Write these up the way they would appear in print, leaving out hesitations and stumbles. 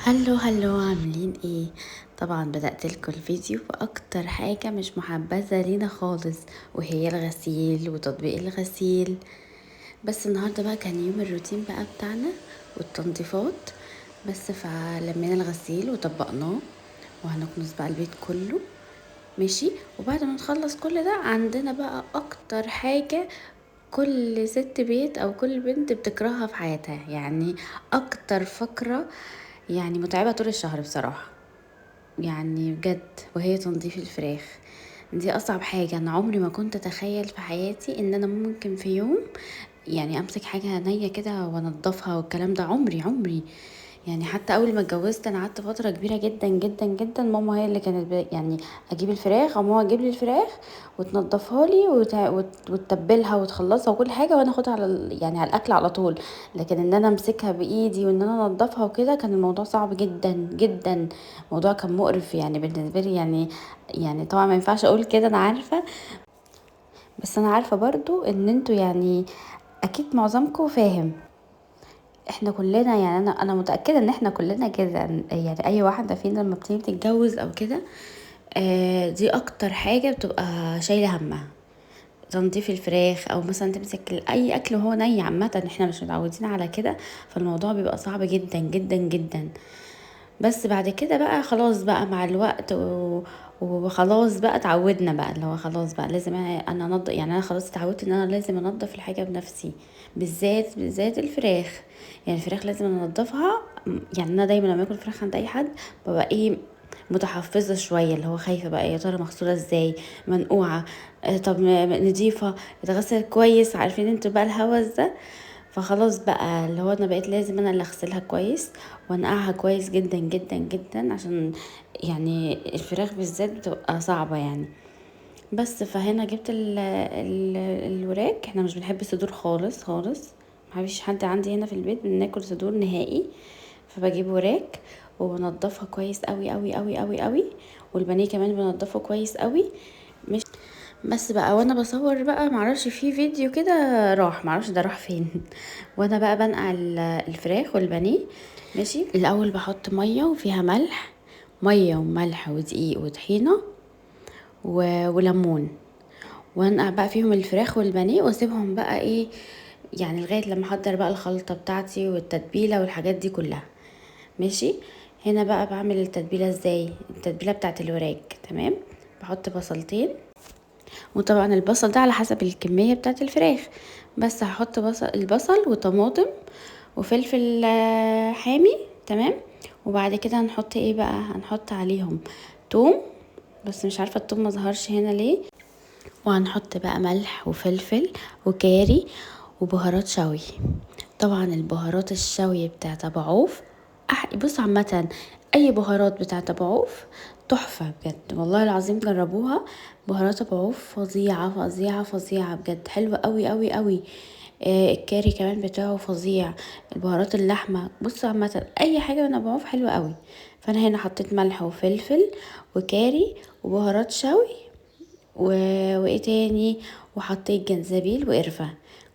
هلو هلو، عاملين ايه؟ طبعا بدأت لكم الفيديو بأكتر حاجة مش محبذة لينا خالص، وهي الغسيل وتطبيق الغسيل. بس النهاردة بقى كان يوم الروتين بقى بتاعنا والتنظيفات. بس فلمينا الغسيل وطبقناه، وهنكنس بقى البيت كله. ماشي. وبعد ما نخلص كل ده عندنا بقى اكتر حاجة كل ست بيت او كل بنت بتكرهها في حياتها، يعني اكتر فقرة يعني متعبة طول الشهر بصراحة، يعني بجد، وهي تنظيف الفراخ. دي اصعب حاجة. انا عمري ما كنت اتخيل في حياتي ان انا ممكن في يوم يعني امسك حاجة نية كده وانضفها والكلام ده. عمري يعني حتى اول ما اتجوزت انا قعدت فتره كبيره جدا جدا جدا ماما هي اللي كانت يعني اجيب الفراخ او ماما تجيب لي الفراخ وتنضفها لي وتتبلها وتخلصها وكل حاجه، وانا اخدها على يعني على الاكل على طول. لكن ان انا امسكها بايدي وان انا انضفها وكده كان الموضوع صعب جدا جدا. الموضوع كان مقرف يعني بالنسبه لي، يعني طبعا ما ينفعش اقول كده، انا عارفه. بس انا عارفه برضو ان انتوا يعني اكيد معظمكم فاهم. احنا كلنا يعني انا متاكده ان احنا كلنا كده، يعني اي واحده فينا لما بتيجي تتجوز او كده، دي اكتر حاجه بتبقى شايله همها تنظيف الفراخ، او مثلا تمسك اي اكل وهو ني. عامه احنا مش متعودين على كده، فالموضوع بيبقى صعب جدا جدا جدا. بس بعد كده بقى خلاص بقى مع الوقت وخلاص بقى اتعودنا بقى، اللي هو خلاص بقى لازم انا انضف. يعني انا خلاص اتعودت ان انا لازم انضف الحاجه بنفسي، بالذات الفراخ. يعني الفراخ لازم انضفها. يعني انا دايما لما اكل فراخ عند اي حد ببقى ايه، متحفظه شويه، اللي هو خايفه بقى يا ترى مغسوله ازاي، منقوعه، طب نضيفه، اتغسلت كويس. عارفين انتوا بقى الهوس ده. فخلاص بقى اللي هو انا بقيت لازم انا اللي اغسلها كويس وانقعها كويس جدا جدا جدا، عشان يعني الفراخ بالذات بتبقى صعبة يعني. بس فهنا جبت الوراك. احنا مش بنحب الصدور خالص خالص، مفيش حد عندي هنا في البيت بناكل صدور نهائي. فبجيب وراك وبنضفها كويس قوي قوي قوي قوي قوي، والبانيه كمان بنضفه كويس قوي. مش بس بقى وانا بصور بقى معرفش في فيديو كده راح، معرفش ده راح فين. وانا بقى بنقع الفراخ والبانيه. ماشي. الاول بحط ميه وفيها ملح، ميه وملح ودقيق وطحينه وليمون، وانقع بقى فيهم الفراخ والبانيه واسيبهم بقى ايه، يعني لغايه لما احضر بقى الخلطه بتاعتي والتتبيله والحاجات دي كلها. ماشي. هنا بقى بعمل التتبيله ازاي. التتبيله بتاعت الوراك تمام. بحط بصلتين، وطبعا البصل ده على حسب الكمية بتاعت الفراخ. بس هحط البصل وطماطم وفلفل حامي. تمام. وبعد كده هنحط ايه بقى، هنحط عليهم توم، بس مش عارفة التوم مظهرش هنا ليه. وهنحط بقى ملح وفلفل وكاري وبهارات شوي. طبعا البهارات الشوي بتاعت ابو عوف، بص عامة اي بهارات بتاعت ابو عوف تحفة بجد، والله العظيم جربوها. بهارات ابو عوف فظيعة فظيعة فظيعة بجد، حلوة قوي قوي قوي. الكاري كمان بتاعه فظيع. البهارات اللحمة، بص عامة اي حاجة من ابو عوف حلوة قوي. فانا هنا حطيت ملح وفلفل وكاري وبهارات شوي و... وايه تاني، وحطيت جنزبيل وقرفة.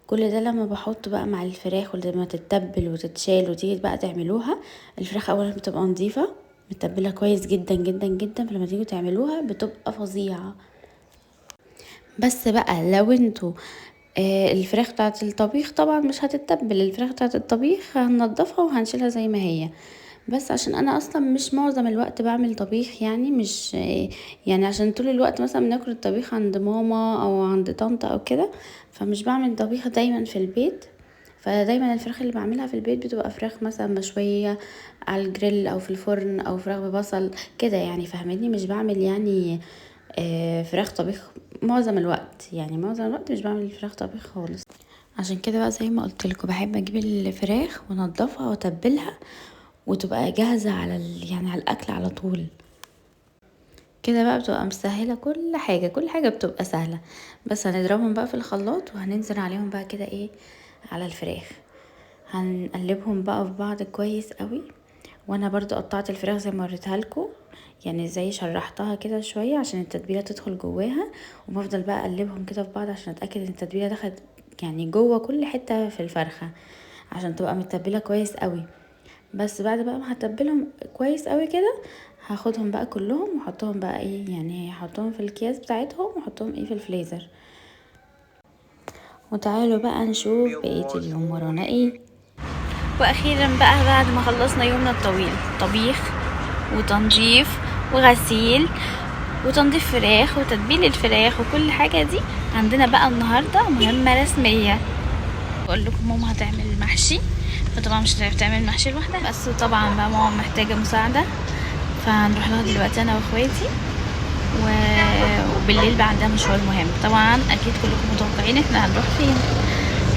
كل ده لما بحطه بقى مع الفراخ ولما تتبل وتتشال وتيجي بقى تعملوها. الفراخ اولا بتبقى نظيفة متبلة كويس جدا جدا جدا، فلما تيجوا تعملوها بتبقى فظيعة. بس بقى لو انتوا الفراخ بتاعت الطبيخ طبعا مش هتتبل، الفراخ بتاعت الطبيخ هننضفها وهنشيلها زي ما هي. بس عشان انا اصلا مش معظم الوقت بعمل طبيخ، يعني مش يعني عشان طول الوقت مثلا بناكل الطبيخ عند ماما او عند طنط او كده، فمش بعمل طبيخ دايما في البيت. فدايما الفراخ اللي بعملها في البيت بتبقى فراخ مثلا مشوية على الجريل او في الفرن، او فراخ ببصل كده يعني، فاهماني؟ مش بعمل يعني فراخ طبيخ معظم الوقت، يعني معظم الوقت مش بعمل فراخ طبيخ خالص. عشان كده بقى زي ما قلت لكم بحب اجيب الفراخ وانضفها واتبلها وتبقى جاهزة على يعني على الاكل على طول. كده بقى بتبقى مسهلة كل حاجة، كل حاجة بتبقى سهلة. بس هنضربهم بقى في الخلاط وهننزل عليهم بقى كده ايه، على الفراخ. هنقلبهم بقى في بعض كويس قوي. وانا برضو قطعت الفراخ زي ما وريتها لكم، يعني زي شرحتها كده شوية عشان التتبيلة تدخل جواها. وبفضل بقى اقلبهم كده في بعض عشان اتأكد ان التتبيلة دخلت يعني جوه كل حتة في الفرخة، عشان تبقى متبلة كويس قوي. بس بعد بقى ما هتبلهم كويس قوي كده هاخدهم بقى كلهم واحطهم بقى ايه، يعني هحطهم في الأكياس بتاعتهم واحطهم ايه في الفريزر. وتعالوا بقى نشوف بقية اليوم ورانا ايه. واخيرا بقى بعد ما خلصنا يومنا الطويل، طبيخ وتنظيف وغسيل وتنظيف فراخ وتتبيل الفراخ وكل حاجة دي، عندنا بقى النهاردة مهمة رسمية. بقول لكم ماما هتعمل محشي، فطبعا مش هتعرف تعمل محشي لوحدها، بس طبعا بقى ماما محتاجة مساعدة، فهنروح لها دلوقتي انا واخواتي وبالليل بقى عندها مشوار مهم. طبعا اكيد كلكم متوقعين احنا هنروح فين،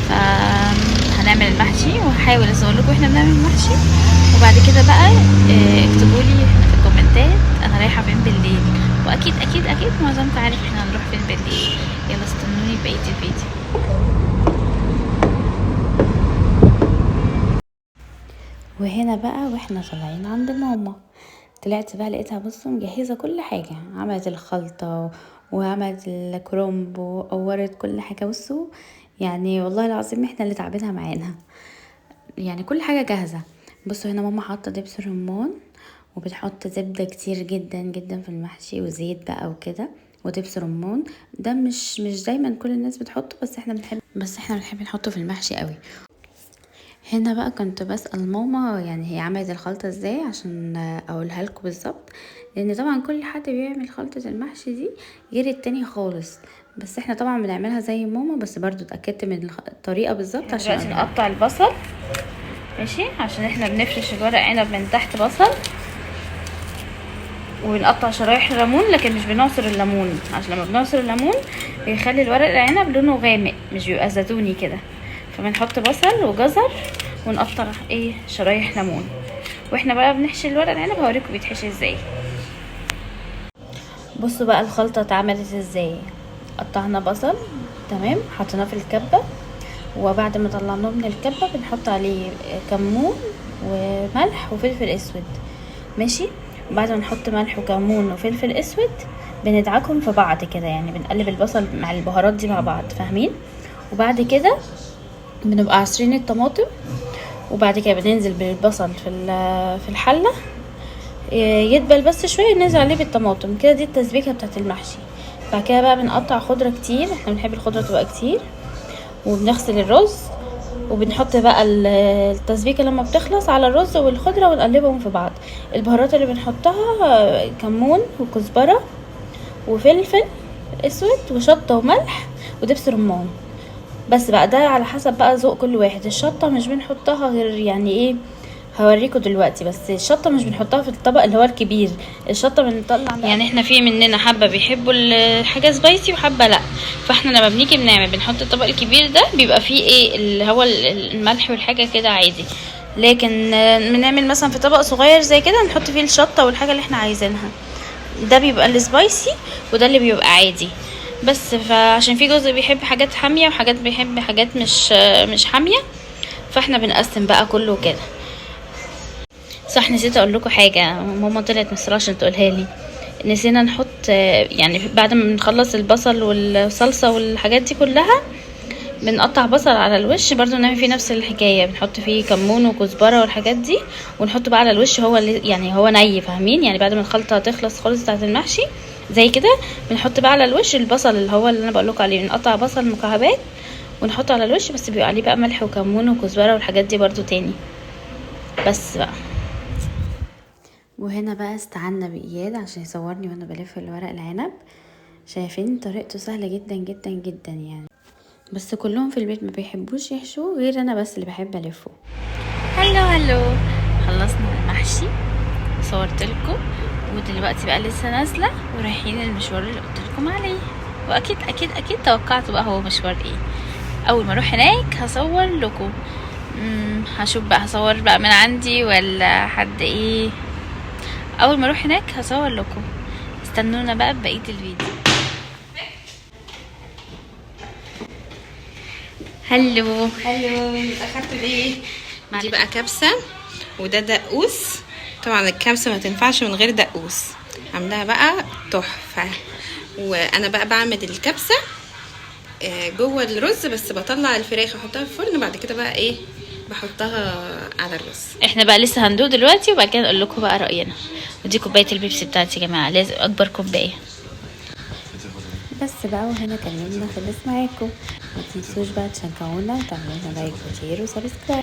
فهنعمل المحشي وهحاول اصور لكم احنا بنعمل المحشي، وبعد كده بقى اكتبوا لي في الكومنتات انا رايحه فين بالليل، واكيد اكيد اكيد معظمكم عارف احنا هنروح فين بالليل. يلا استنوني بقيه الفيديو. وهنا بقى واحنا طالعين عند ماما، طلعت بقى لقيتها بصوا مجهزه كل حاجه، عملت الخلطه وعملت الكرنب وقورت كل حاجه. بصوا يعني والله العظيم احنا اللي تعبنها معانا، يعني كل حاجه جاهزه. بصوا هنا ماما حاطه دبس رمان، وبتحط زبده كتير جدا جدا في المحشي وزيت بقى وكده ودبس رمان. ده مش دايما كل الناس بتحطه، بس احنا بنحب نحطه في المحشي قوي. هنا بقى كنت بسأل ماما يعني هي عملت الخلطة ازاي عشان اقولها لكم بالظبط، لان طبعا كل حد بيعمل خلطة المحشي دي غير التاني خالص، بس احنا طبعا بنعملها زي ماما، بس برضو اتأكدت من الطريقة بالظبط عشان دلوقتي نقطع البصل ماشي، عشان احنا بنفرش الورق عنب من تحت بصل، ونقطع شرايح ليمون، لكن مش بنعصر الليمون، عشان لما بنعصر الليمون بيخلي الورق العنب لونه غامق مش بيبقى زيتوني كده، فبنحط بصل وجزر ونقطع ايه شرايح ليمون. واحنا بقى بنحشي الورق العنب هوريكم بيتحشي ازاي. بصوا بقى الخلطه اتعملت ازاي. قطعنا بصل تمام، حطيناه في الكبه، وبعد ما طلعناه من الكبه بنحط عليه كمون وملح وفلفل اسود ماشي. وبعد ما نحط ملح وكمون وفلفل اسود بندعكهم في بعض كده، يعني بنقلب البصل مع البهارات دي مع بعض، فاهمين؟ وبعد كده بنبقى عصرين الطماطم، وبعد كده بننزل بالبصل في الحله يدبل بس شويه، ننزل عليه بالطماطم كده، دي التسبيكه بتاعت المحشي. بعد كده بقى بنقطع خضره كتير، احنا بنحب الخضره تبقى كتير، وبنغسل الرز وبنحط بقى التسبيكه لما بتخلص على الرز والخضره ونقلبهم في بعض. البهارات اللي بنحطها كمون وكزبره وفلفل اسود وشطه وملح ودبس رمان، بس بقى ده على حسب بقى ذوق كل واحد. الشطه مش بنحطها غير يعني ايه، هوريكم دلوقتي، بس الشطه مش بنحطها في الطبق اللي هو الكبير، الشطه بنطلع يعني احنا في مننا حبه بيحبوا الحاجه سبايسي وحبه لا، فاحنا لما بنيجي بنحط الطبق الكبير ده بيبقى فيه ايه اللي هو الملح والحاجه كده عادي، لكن بنعمل مثلا في طبق صغير زي كده نحط فيه الشطه والحاجه اللي احنا عايزينها، ده بيبقى السبايسي وده اللي بيبقى عادي. بس فعشان في جزء بيحب حاجات حاميه وحاجات بيحب حاجات مش حاميه، فاحنا بنقسم بقى كله كده. صح نسيت اقول لكم حاجه، ماما طلعت مصر عشان تقولها لي، نسينا نحط يعني بعد ما بنخلص البصل والصلصه والحاجات دي كلها بنقطع بصل على الوش برضو، نعمل فيه نفس الحكايه، بنحط فيه كمون وكزبره والحاجات دي ونحط بقى على الوش، هو اللي يعني هو ني، فاهمين؟ يعني بعد ما الخلطه تخلص خالص بتاعه المحشي زي كده بنحط بقى على الوش البصل اللي هو اللي انا بقول لكم عليه، بنقطع بصل مكعبات ونحطه على الوش، بس بيبقى عليه بقى ملح وكمون وكزبره والحاجات دي برضو تاني. بس بقى وهنا بقى استعنا بإياد عشان يصورني وانا بلف الورق العنب، شايفين طريقته سهله جدا جدا جدا يعني، بس كلهم في البيت ما بيحبوش يحشوه غير انا بس اللي بحب الفه. هلو خلصنا المحشي صورت لكم، ودلوقتي بقى لسه نازله ورايحين المشوار اللي قلت لكم عليه، واكيد اكيد اكيد توقعتوا بقى هو مشوار ايه. اول ما اروح هناك هصور لكم، هشوف بقى هصور بقى من عندي ولا حد ايه، اول ما اروح هناك هصور لكم، استنونا بقى ببقيه الفيديو. هلو اخدت ايه؟ دي بقى كبسه وده دقوس، طبعا الكبسه ما تنفعش من غير دقوس، عاملاها بقى تحفه. وانا بقى بعمل الكبسه جوه الرز، بس بطلع الفراخ احطها في الفرن، بعد كده بقى ايه بحطها على الرز. احنا بقى لسه هندوق دلوقتي وبعد كده نقول لكم بقى راينا. ودي كوبايه البيبسي بتاعتي يا جماعه، لازم اكبر كوبايه. بس بقى وهنا كان يومنا خلص معاكم. ما تنسوش بقى تشجعونا وتعملوا لنا لايك وشير وسبسكرايب.